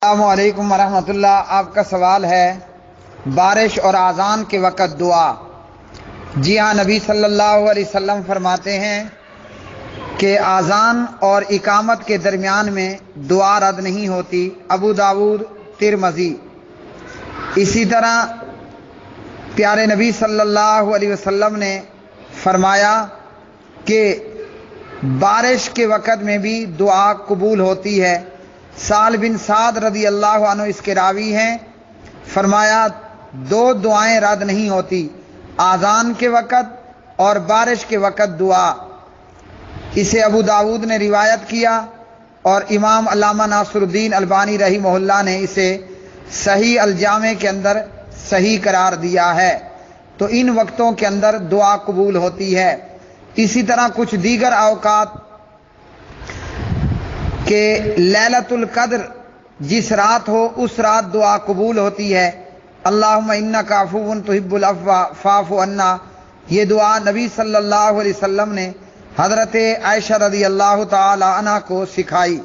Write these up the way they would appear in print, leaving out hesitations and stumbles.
السلام علیکم ورحمۃ اللہ۔ آپ کا سوال ہے بارش اور اذان کے وقت دعا۔ جی ہاں، نبی صلی اللہ علیہ وسلم فرماتے ہیں کہ اذان اور اقامت کے درمیان میں دعا رد نہیں ہوتی۔ ابو داؤد، ترمذی۔ اسی طرح پیارے نبی صلی اللہ علیہ وسلم نے فرمایا کہ بارش کے وقت میں بھی دعا قبول ہوتی ہے۔ سال بن سعد رضی اللہ عنہ اس کے راوی ہیں، فرمایا دو دعائیں رد نہیں ہوتی، اذان کے وقت اور بارش کے وقت دعا۔ اسے ابو داؤد نے روایت کیا اور امام علامہ ناصر الدین البانی رحمہ اللہ نے اسے صحیح الجامع کے اندر صحیح قرار دیا ہے۔ تو ان وقتوں کے اندر دعا قبول ہوتی ہے۔ اسی طرح کچھ دیگر اوقات کہ لیلۃ القدر جس رات ہو اس رات دعا قبول ہوتی ہے۔ اللہم انک عفو تحب العفو فاعف عنا، یہ دعا نبی صلی اللہ علیہ وسلم نے حضرت عائشہ رضی اللہ تعالی عنہ کو سکھائی۔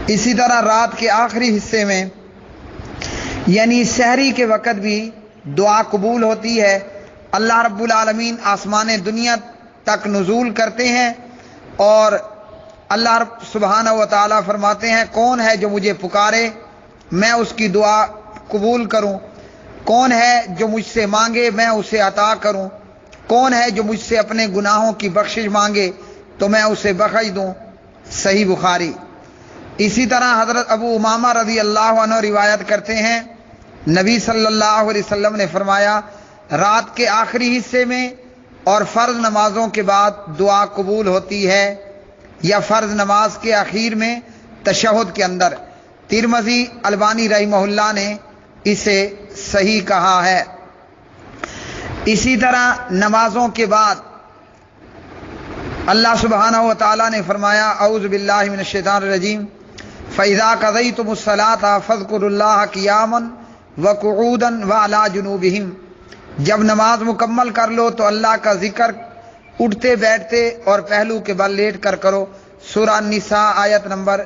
اسی طرح رات کے آخری حصے میں یعنی سحری کے وقت بھی دعا قبول ہوتی ہے۔ اللہ رب العالمین آسمان دنیا تک نزول کرتے ہیں اور اللہ رب سبحانہ و تعالیٰ فرماتے ہیں کون ہے جو مجھے پکارے میں اس کی دعا قبول کروں، کون ہے جو مجھ سے مانگے میں اسے عطا کروں، کون ہے جو مجھ سے اپنے گناہوں کی بخشش مانگے تو میں اسے بخش دوں۔ صحیح بخاری۔ اسی طرح حضرت ابو امامہ رضی اللہ عنہ روایت کرتے ہیں نبی صلی اللہ علیہ وسلم نے فرمایا رات کے آخری حصے میں اور فرض نمازوں کے بعد دعا قبول ہوتی ہے، یا فرض نماز کے اخیر میں تشہد کے اندر۔ ترمذی البانی رحمہ اللہ نے اسے صحیح کہا ہے۔ اسی طرح نمازوں کے بعد اللہ سبحانہ و تعالیٰ نے فرمایا اعوذ باللہ من الشیطان الرجیم فَإِذَا قَضَيْتُمُ الصَّلَاةَ فَاذْكُرُوا اللَّهَ قِيَامًا وَقُعُودًا وَعَلَىٰ جُنُوبِهِمْ، جب نماز مکمل کر لو تو اللہ کا ذکر اٹھتے بیٹھتے اور پہلو کے بل لیٹ کر کرو۔ سورہ النساء آیت نمبر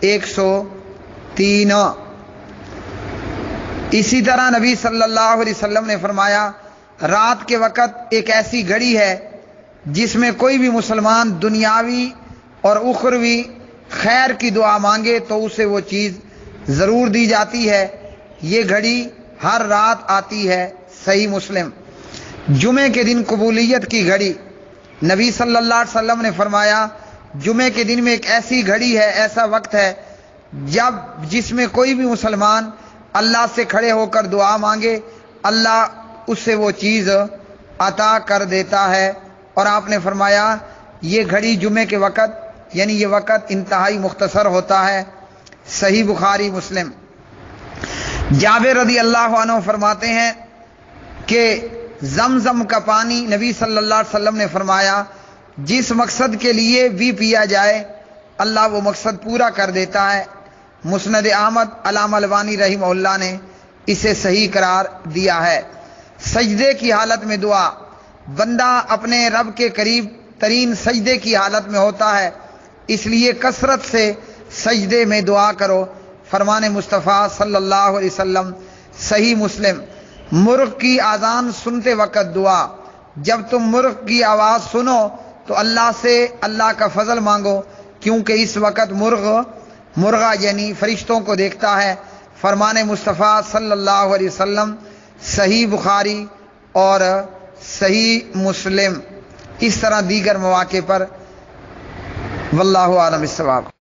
103۔ اسی طرح نبی صلی اللہ علیہ وسلم نے فرمایا رات کے وقت ایک ایسی گھڑی ہے جس میں کوئی بھی مسلمان دنیاوی اور اخروی خیر کی دعا مانگے تو اسے وہ چیز ضرور دی جاتی ہے۔ یہ گھڑی ہر رات آتی ہے۔ صحیح مسلم۔ جمعے کے دن قبولیت کی گھڑی، نبی صلی اللہ علیہ وسلم نے فرمایا جمعے کے دن میں ایک ایسی گھڑی ہے، ایسا وقت ہے جس میں کوئی بھی مسلمان اللہ سے کھڑے ہو کر دعا مانگے اللہ اس سے وہ چیز عطا کر دیتا ہے۔ اور آپ نے فرمایا یہ گھڑی جمعے کے وقت یعنی یہ وقت انتہائی مختصر ہوتا ہے۔ صحیح بخاری مسلم۔ جابر رضی اللہ عنہ فرماتے ہیں کہ زمزم کا پانی نبی صلی اللہ علیہ وسلم نے فرمایا جس مقصد کے لیے بھی پیا جائے اللہ وہ مقصد پورا کر دیتا ہے۔ مسند احمد علامہ البانی رحمہ اللہ نے اسے صحیح قرار دیا ہے۔ سجدے کی حالت میں دعا، بندہ اپنے رب کے قریب ترین سجدے کی حالت میں ہوتا ہے، اس لیے کثرت سے سجدے میں دعا کرو۔ فرمان مصطفیٰ صلی اللہ علیہ وسلم۔ صحیح مسلم۔ مرغ کی اذان سنتے وقت دعا، جب تم مرغ کی آواز سنو تو اللہ سے اللہ کا فضل مانگو کیونکہ اس وقت مرغا یعنی فرشتوں کو دیکھتا ہے۔ فرمان مصطفیٰ صلی اللہ علیہ وسلم۔ صحیح بخاری اور صحیح مسلم۔ اس طرح دیگر مواقع پر۔ واللہ اعلم بالصواب۔